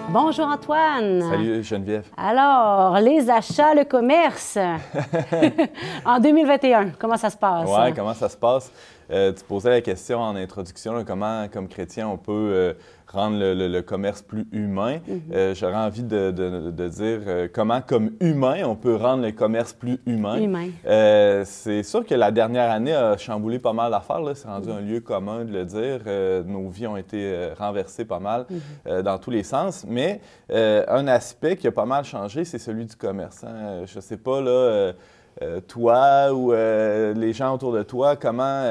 Bonjour Antoine. Salut Geneviève. Alors, les achats, le commerce, en 2021, comment ça se passe? Oui, comment ça se passe? Tu posais la question en introduction, là, comment, comme chrétien, on peut rendre le commerce plus humain. J'aurais envie de dire comment, comme humain, on peut rendre le commerce plus humain. C'est sûr que la dernière année a chamboulé pas mal d'affaires. C'est rendu un lieu commun de le dire. Nos vies ont été renversées pas mal dans tous les sens. Mais un aspect qui a pas mal changé, c'est celui du commerce. Hein? Je sais pas, là... toi ou les gens autour de toi, comment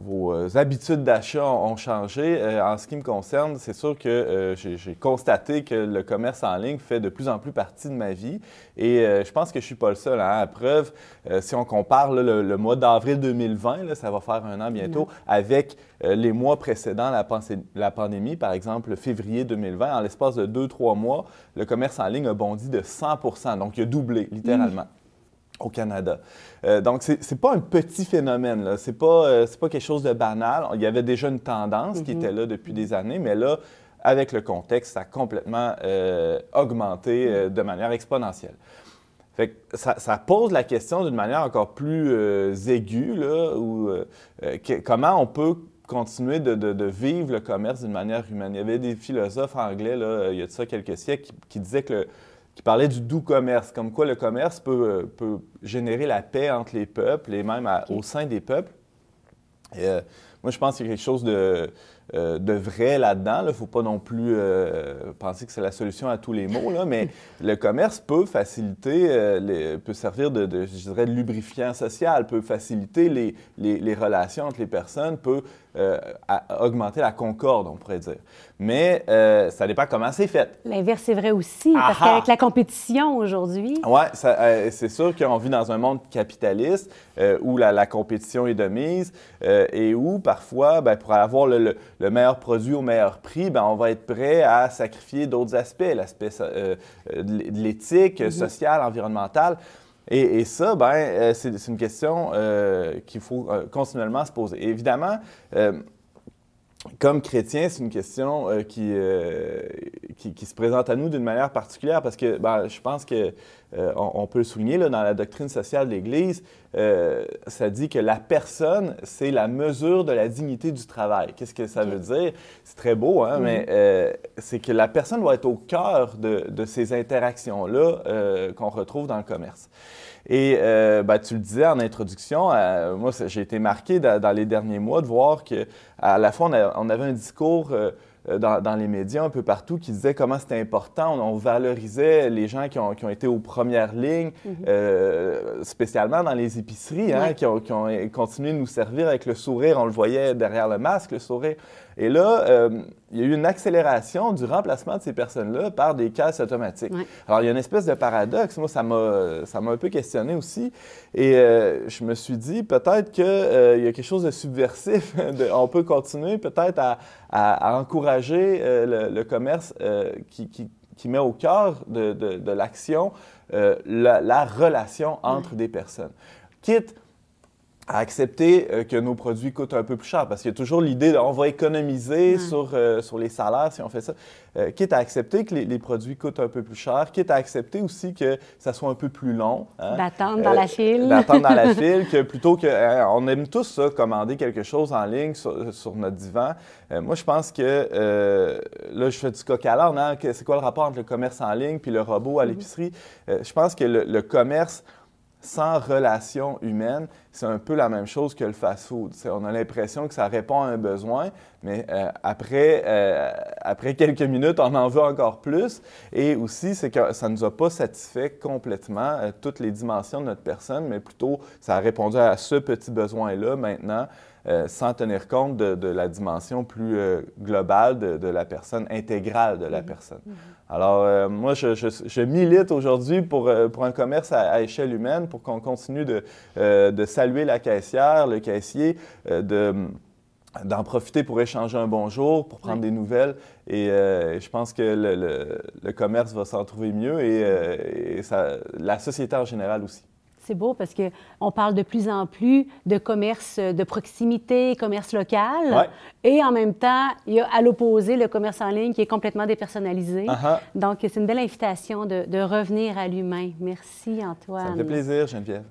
vos habitudes d'achat ont changé. En ce qui me concerne, c'est sûr que j'ai constaté que le commerce en ligne fait de plus en plus partie de ma vie et je pense que je ne suis pas le seul. Hein. À preuve, si on compare là, le mois d'avril 2020, là, ça va faire un an bientôt, avec les mois précédents la pandémie, par exemple février 2020, en l'espace de 2-3 mois, le commerce en ligne a bondi de 100 %, donc il a doublé littéralement. Au Canada. Donc, c'est pas un petit phénomène, c'est pas quelque chose de banal. Il y avait déjà une tendance qui était là depuis des années, mais là, avec le contexte, ça a complètement augmenté de manière exponentielle. Fait que ça pose la question d'une manière encore plus aiguë, là, comment on peut continuer de vivre le commerce d'une manière humaine. Il y avait des philosophes anglais, là, il y a de ça quelques siècles, qui disaient qui parlait du doux commerce, comme quoi le commerce peut générer la paix entre les peuples et même au sein des peuples. Et, moi, je pense qu'il y a quelque chose de vrai là-dedans. Il ne faut pas non plus penser que c'est la solution à tous les maux, là, mais le commerce peut faciliter, peut servir je dirais, de lubrifiant social, peut faciliter les relations entre les personnes, peut augmenter la concorde, on pourrait dire. Mais ça dépend comment c'est fait. L'inverse est vrai aussi, parce qu'avec la compétition aujourd'hui... Oui, c'est sûr qu'on vit dans un monde capitaliste où la compétition est de mise et où parfois, pour avoir le meilleur produit au meilleur prix, on va être prêt à sacrifier d'autres aspects, l'aspect de l'éthique, sociale, environnementale. Et ça, c'est une question qu'il faut continuellement se poser. Et évidemment, comme chrétien, c'est une question qui se présente à nous d'une manière particulière parce que je pense qu'on peut le souligner là, dans la doctrine sociale de l'Église, ça dit que la personne, c'est la mesure de la dignité du travail. Qu'est-ce que ça veut dire? C'est très beau, hein? Mais c'est que la personne doit être au cœur de ces interactions-là qu'on retrouve dans le commerce. Et tu le disais en introduction, moi j'ai été marqué dans les derniers mois de voir qu'à la fois on avait un discours dans les médias un peu partout qui disait comment c'était important, on valorisait les gens qui ont été aux premières lignes, spécialement dans les épiceries, hein, qui ont continué de nous servir avec le sourire, on le voyait derrière le masque, le sourire. Et là, il y a eu une accélération du remplacement de ces personnes-là par des caisses automatiques. Alors, il y a une espèce de paradoxe. Moi, ça m'a un peu questionné aussi. Et je me suis dit, peut-être qu'il y a quelque chose de subversif. On peut continuer peut-être à encourager le commerce qui met au cœur de l'action la relation entre des personnes. Quitte à accepter que nos produits coûtent un peu plus cher, parce qu'il y a toujours l'idée on va économiser sur les salaires si on fait ça. Quitte à accepter que les produits coûtent un peu plus cher, quitte à accepter aussi que ça soit un peu plus long. Hein, d'attendre dans la file. D'attendre dans la file, que plutôt que... on aime tous ça, commander quelque chose en ligne sur notre divan. Moi, je pense que... là, je fais du coq à l'âne. Hein, c'est quoi le rapport entre le commerce en ligne puis le robot à l'épicerie? Je pense que le commerce sans relation humaine, c'est un peu la même chose que le fast-food. On a l'impression que ça répond à un besoin, mais après quelques minutes, on en veut encore plus. Et aussi, c'est que ça ne nous a pas satisfait complètement toutes les dimensions de notre personne, mais plutôt, ça a répondu à ce petit besoin-là maintenant, sans tenir compte de la dimension plus globale de la personne, intégrale de la personne. Alors, moi, je milite aujourd'hui pour un commerce à échelle humaine, pour qu'on continue de saluer la caissière, le caissier, d'en profiter pour échanger un bonjour, pour prendre des nouvelles. Et je pense que le commerce va s'en trouver mieux et la société en général aussi. C'est beau parce qu'on parle de plus en plus de commerce de proximité, commerce local. Ouais. Et en même temps, il y a à l'opposé le commerce en ligne qui est complètement dépersonnalisé. Donc, c'est une belle invitation de revenir à l'humain. Merci, Antoine. Ça me fait plaisir, Geneviève.